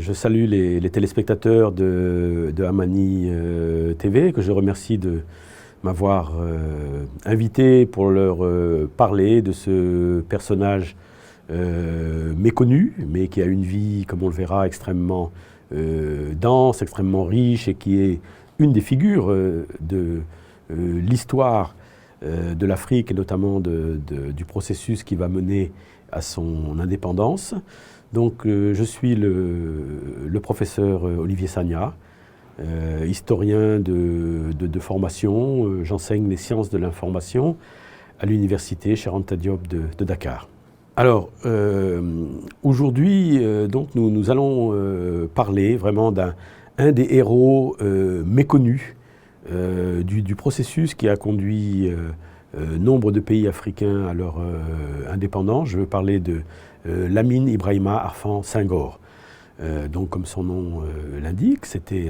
Je salue les téléspectateurs de Amani TV, que je remercie de m'avoir invité pour leur parler de ce personnage méconnu, mais qui a une vie, comme on le verra, extrêmement dense, extrêmement riche, et qui est une des figures de l'histoire de l'Afrique, et notamment du processus qui va mener à son indépendance. Donc je suis le professeur Olivier Sagna, historien de formation. J'enseigne les sciences de l'information à l'université Cheikh Anta Diop de Dakar. Alors aujourd'hui, donc nous allons parler vraiment d'un des héros méconnus du processus qui a conduit nombre de pays africains à leur indépendance. Je veux parler de Lamine Ibrahima Arfan Senghor. Donc comme son nom l'indique, c'était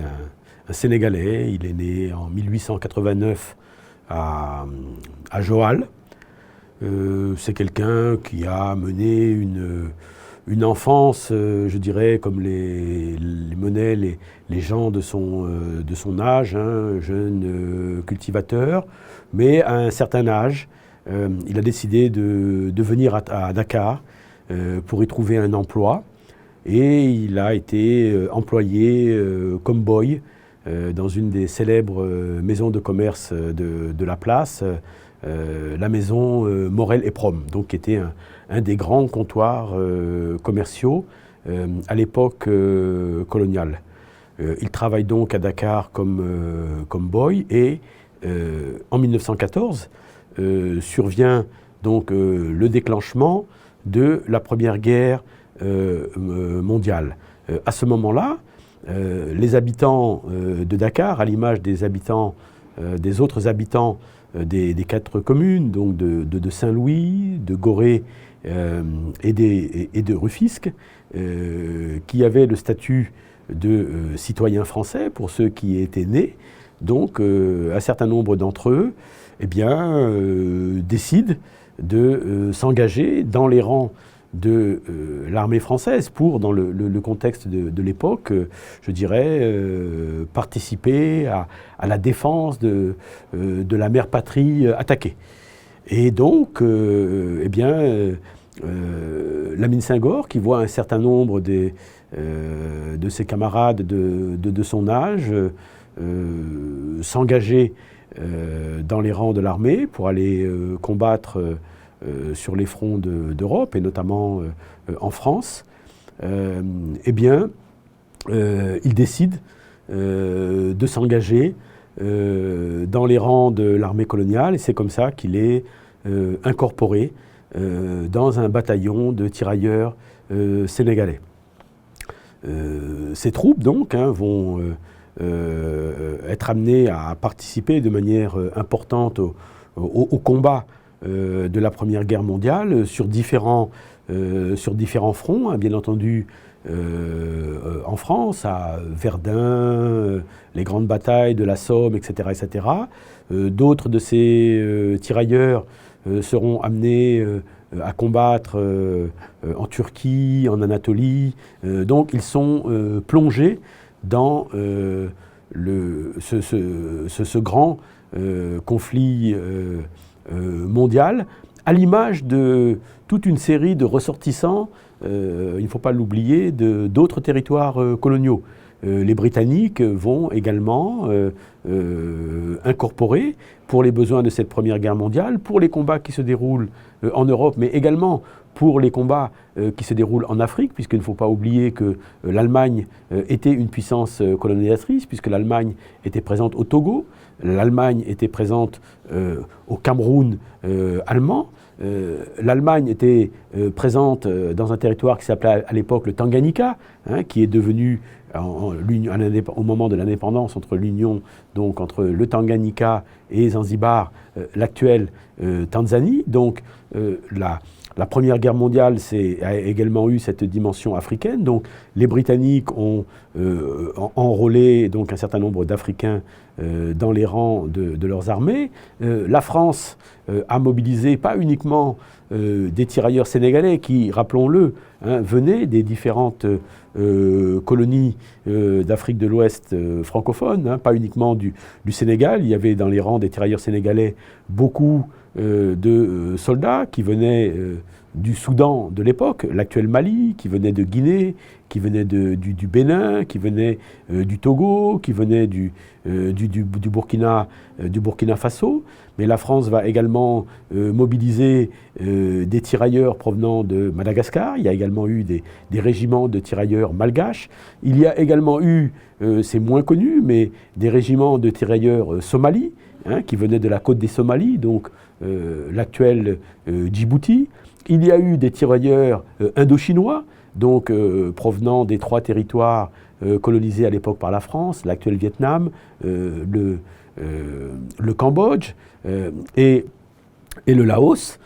un Sénégalais. Il est né en 1889 à Joal. C'est quelqu'un qui a mené une enfance, je dirais, comme les menaient les gens de son âge, hein, jeune cultivateur. Mais à un certain âge, il a décidé de venir à Dakar pour y trouver un emploi. Et il a été employé comme boy dans une des célèbres maisons de commerce de la place, la maison Morel et Prom, donc qui était un des grands comptoirs commerciaux à l'époque coloniale. Il travaille donc à Dakar comme boy, et en 1914 survient donc le déclenchement de la Première Guerre mondiale. À ce moment-là, les habitants de Dakar, à l'image des habitants, des autres habitants des 4 communes, donc de Saint-Louis, de Gorée et de Rufisque, qui avaient le statut de citoyens français pour ceux qui étaient nés. Donc un certain nombre d'entre eux décident de s'engager dans les rangs de l'armée française pour, dans le contexte de l'époque, je dirais, participer à la défense de la mère patrie attaquée. Et donc, Lamine Senghor, qui voit un certain nombre de ses camarades de son âge s'engager dans les rangs de l'armée pour aller combattre sur les fronts d'Europe, et notamment en France, il décide de s'engager dans les rangs de l'armée coloniale, et c'est comme ça qu'il est incorporé dans un bataillon de tirailleurs sénégalais. Ces troupes donc vont être amenées à participer de manière importante au combat de la Première Guerre mondiale sur différents fronts, bien entendu en France, à Verdun, les grandes batailles de la Somme, etc. etc. D'autres de ces tirailleurs seront amenés à combattre en Turquie, en Anatolie. Donc ils sont plongés dans ce grand conflit mondial, à l'image de toute une série de ressortissants, il ne faut pas l'oublier, d'autres territoires coloniaux. Les Britanniques vont également incorporer, pour les besoins de cette Première Guerre mondiale, pour les combats qui se déroulent en Europe, mais également pour les combats qui se déroulent en Afrique, puisqu'il ne faut pas oublier que l'Allemagne était une puissance colonisatrice, puisque l'Allemagne était présente au Togo, l'Allemagne était présente au Cameroun allemand, l'Allemagne était présente dans un territoire qui s'appelait à l'époque le Tanganyika, qui est devenu, au moment de l'indépendance entre l'union, donc entre le Tanganyika et Zanzibar, l'actuelle Tanzanie. Donc la Première Guerre mondiale a également eu cette dimension africaine. Donc les Britanniques ont enrôlé donc un certain nombre d'Africains dans les rangs de leurs armées. La France a mobilisé pas uniquement des tirailleurs sénégalais qui, rappelons-le, venaient des différentes colonies d'Afrique de l'Ouest francophone, pas uniquement du Sénégal. Il y avait dans les rangs des tirailleurs sénégalais beaucoup de soldats qui venaient du Soudan de l'époque, l'actuel Mali, qui venaient de Guinée, qui venaient du Bénin, qui venaient du Togo, qui venaient du Burkina Faso. Mais la France va également mobiliser des tirailleurs provenant de Madagascar. Il y a également eu des régiments de tirailleurs malgaches. Il y a également eu, c'est moins connu, mais des régiments de tirailleurs somalis, qui venaient de la côte des Somalies, donc l'actuel Djibouti. Il y a eu des tirailleurs indochinois, donc provenant des 3 territoires colonisés à l'époque par la France, l'actuel Vietnam, le Cambodge et le Laos.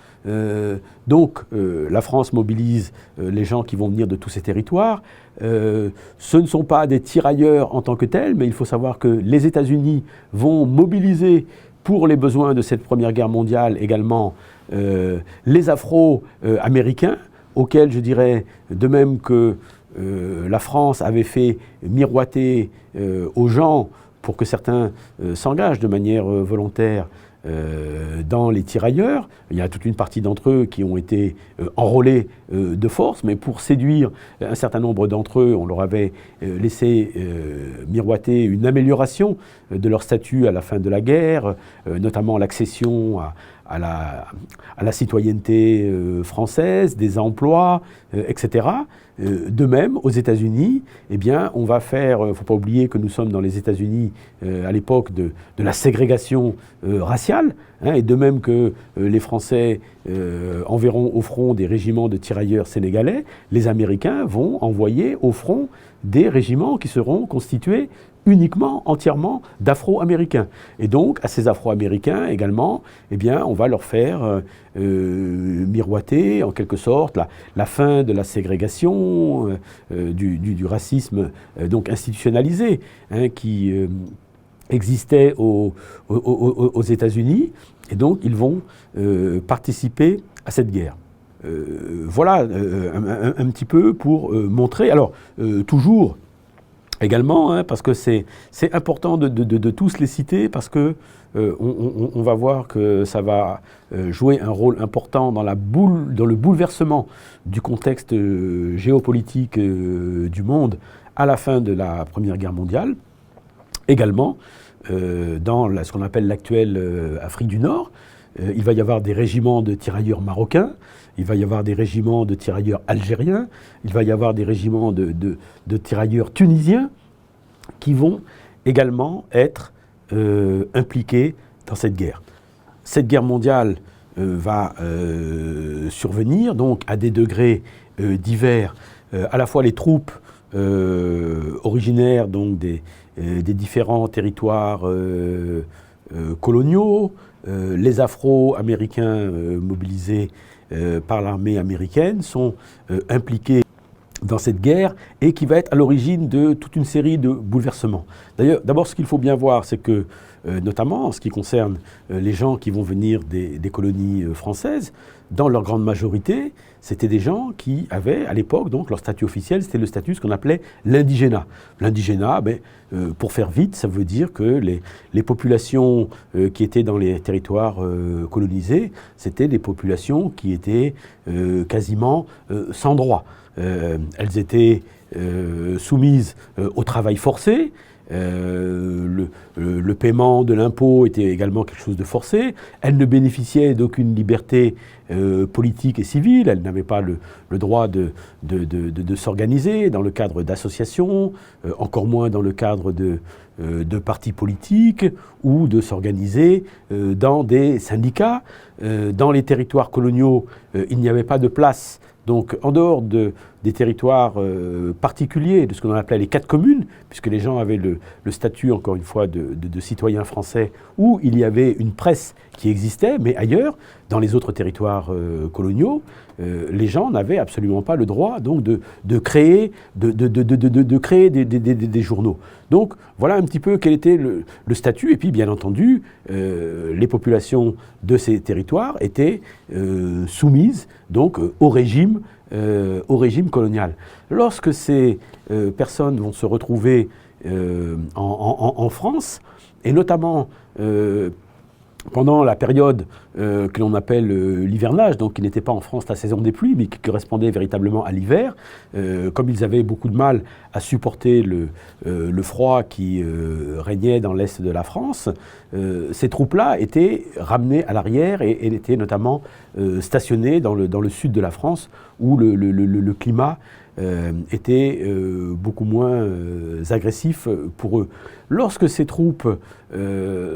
Donc la France mobilise les gens qui vont venir de tous ces territoires. Ce ne sont pas des tirailleurs en tant que tels, mais il faut savoir que les États-Unis vont mobiliser pour les besoins de cette Première Guerre mondiale également les Afro-Américains, auxquels je dirais, de même que la France avait fait miroiter aux gens pour que certains s'engagent de manière volontaire dans les tirailleurs. Il y a toute une partie d'entre eux qui ont été enrôlés de force, mais pour séduire un certain nombre d'entre eux, on leur avait laissé miroiter une amélioration de leur statut à la fin de la guerre, notamment l'accession à la citoyenneté française, des emplois, etc. De même, aux États-Unis, eh bien, on va faire, il ne faut pas oublier que nous sommes dans les États-Unis à l'époque de la ségrégation raciale, et de même que les Français enverront au front des régiments de tirailleurs sénégalais, les Américains vont envoyer au front des régiments qui seront constitués uniquement, entièrement d'Afro-Américains. Et donc, à ces Afro-Américains également, eh bien, on va leur faire miroiter, en quelque sorte, la fin de la ségrégation, du racisme donc institutionnalisé, qui existait aux États-Unis. Et donc, ils vont participer à cette guerre. Voilà un petit peu pour montrer. Alors, toujours également, parce que c'est important de tous les citer, parce que on va voir que ça va jouer un rôle important dans le bouleversement du contexte géopolitique du monde à la fin de la Première Guerre mondiale. Également, dans ce qu'on appelle l'actuelle Afrique du Nord, il va y avoir des régiments de tirailleurs marocains, il va y avoir des régiments de tirailleurs algériens, il va y avoir des régiments de tirailleurs tunisiens qui vont également être impliqués dans cette guerre. Cette guerre mondiale va survenir donc à des degrés divers, à la fois les troupes originaires donc des différents territoires coloniaux, les Afro-Américains mobilisés par l'armée américaine sont impliqués dans cette guerre et qui va être à l'origine de toute une série de bouleversements. D'ailleurs, d'abord, ce qu'il faut bien voir, c'est que, notamment en ce qui concerne les gens qui vont venir des colonies françaises, dans leur grande majorité, c'était des gens qui avaient, à l'époque, donc leur statut officiel, c'était le statut ce qu'on appelait l'indigénat. L'indigénat, pour faire vite, ça veut dire que les populations qui étaient dans les territoires colonisés, c'était des populations qui étaient quasiment sans droit. Elles étaient soumises au travail forcé. Le paiement de l'impôt était également quelque chose de forcé. Elles ne bénéficiaient d'aucune liberté politique et civile. Elles n'avaient pas le droit de s'organiser dans le cadre d'associations, encore moins dans le cadre de partis politiques ou de s'organiser dans des syndicats. Dans les territoires coloniaux, il n'y avait pas de place. Donc, en dehors de des territoires particuliers, de ce qu'on appelait les 4 communes, puisque les gens avaient le statut, encore une fois, de citoyens français, où il y avait une presse qui existait, mais ailleurs, dans les autres territoires coloniaux, les gens n'avaient absolument pas le droit donc de créer des journaux. Donc voilà un petit peu quel était le statut. Et puis bien entendu, les populations de ces territoires étaient soumises donc au régime colonial. Lorsque ces personnes vont se retrouver en France, et notamment pendant la période que l'on appelle l'hivernage, donc qui n'était pas en France la saison des pluies, mais qui correspondait véritablement à l'hiver, comme ils avaient beaucoup de mal à supporter le froid qui régnait dans l'est de la France, ces troupes-là étaient ramenées à l'arrière et étaient notamment stationnées dans le sud de la France, où le climat était beaucoup moins agressif pour eux. Lorsque ces troupes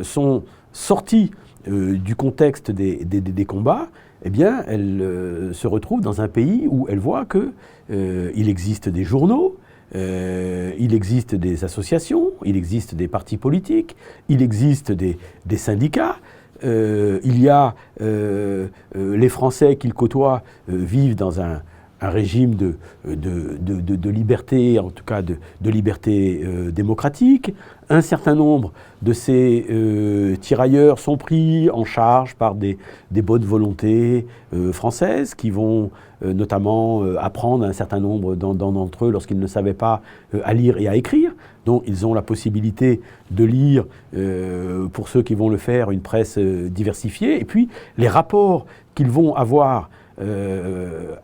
sont sorties du contexte des combats, eh bien, elles se retrouvent dans un pays où elles voient qu'il existe des journaux, il existe des associations, il existe des partis politiques, il existe des syndicats. Il y a les Français qu'ils côtoient vivent dans un régime de liberté, en tout cas de liberté démocratique. Un certain nombre de ces tirailleurs sont pris en charge par des bonnes volontés françaises qui vont notamment apprendre un certain nombre d'entre eux lorsqu'ils ne savaient pas à lire et à écrire. Donc ils ont la possibilité de lire, pour ceux qui vont le faire, une presse diversifiée. Et puis les rapports qu'ils vont avoir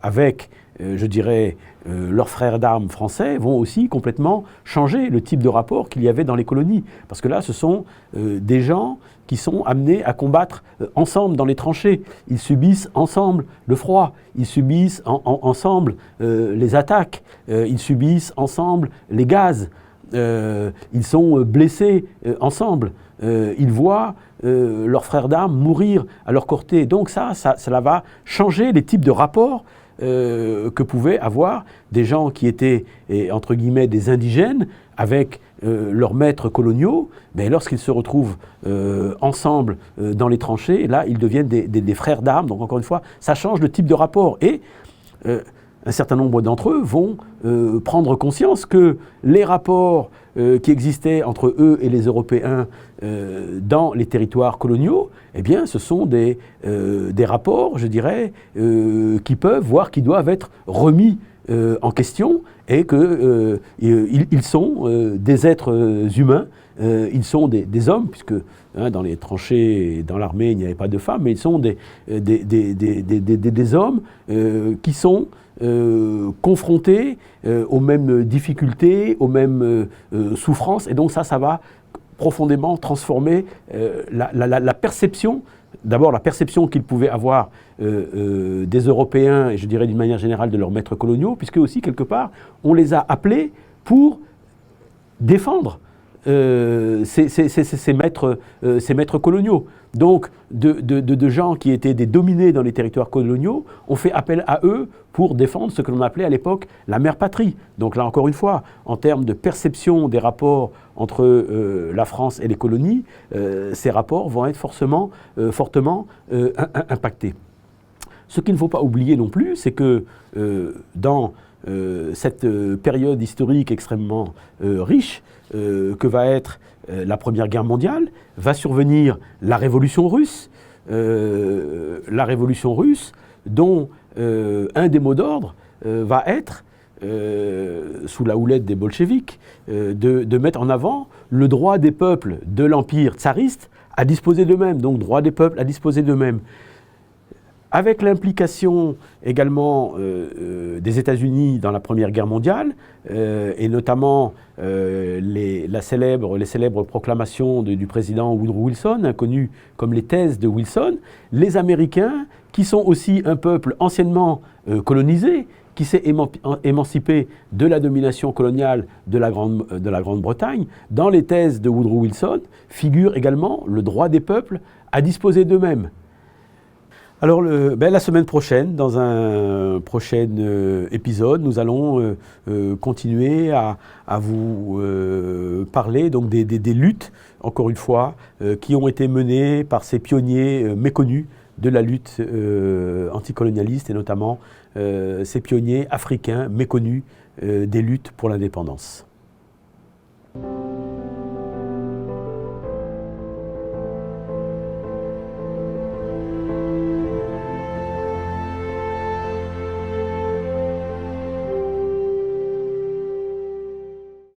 avec je dirais, leurs frères d'armes français vont aussi complètement changer le type de rapport qu'il y avait dans les colonies. Parce que là, ce sont des gens qui sont amenés à combattre ensemble dans les tranchées. Ils subissent ensemble le froid, ils subissent ensemble les attaques, ils subissent ensemble les gaz, ils sont blessés ensemble, ils voient leurs frères d'armes mourir à leur côté. Donc ça va changer les types de rapports que pouvaient avoir des gens qui étaient, entre guillemets, des indigènes avec leurs maîtres coloniaux. Mais lorsqu'ils se retrouvent ensemble dans les tranchées, là, ils deviennent des frères d'armes. Donc, encore une fois, ça change le type de rapport. Et un certain nombre d'entre eux vont prendre conscience que les rapports qui existaient entre eux et les Européens dans les territoires coloniaux, eh bien, ce sont des rapports, je dirais, qui peuvent, voire qui doivent être remis en question, et qu'ils sont des êtres humains, ils sont des hommes, puisque dans les tranchées, dans l'armée, il n'y avait pas de femmes, mais ils sont des hommes qui sont confrontés aux mêmes difficultés, aux mêmes souffrances, et donc ça va profondément transformer la perception, d'abord la perception qu'ils pouvaient avoir des Européens, et je dirais d'une manière générale de leurs maîtres coloniaux, puisque aussi quelque part, on les a appelés pour défendre ces maîtres coloniaux. Donc, de gens qui étaient des dominés dans les territoires coloniaux, on fait appel à eux pour défendre ce que l'on appelait à l'époque la mère patrie. Donc là, encore une fois, en termes de perception des rapports entre la France et les colonies, ces rapports vont être fortement impactés. Ce qu'il ne faut pas oublier non plus, c'est que dans cette période historique extrêmement riche, que va être la Première Guerre mondiale, va survenir la Révolution russe, dont un des mots d'ordre va être, sous la houlette des bolcheviks, de mettre en avant le droit des peuples de l'Empire tsariste à disposer d'eux-mêmes, donc droit des peuples à disposer d'eux-mêmes. Avec l'implication également des États-Unis dans la Première Guerre mondiale, et notamment les célèbres proclamations du président Woodrow Wilson, connues comme les thèses de Wilson, les Américains, qui sont aussi un peuple anciennement colonisé, qui s'est émancipé de la domination coloniale de la Grande-Bretagne, dans les thèses de Woodrow Wilson, figure également le droit des peuples à disposer d'eux-mêmes. Alors, la semaine prochaine, dans un prochain épisode, nous allons continuer à vous parler donc, des luttes, encore une fois, qui ont été menées par ces pionniers méconnus de la lutte anticolonialiste et notamment ces pionniers africains méconnus des luttes pour l'indépendance.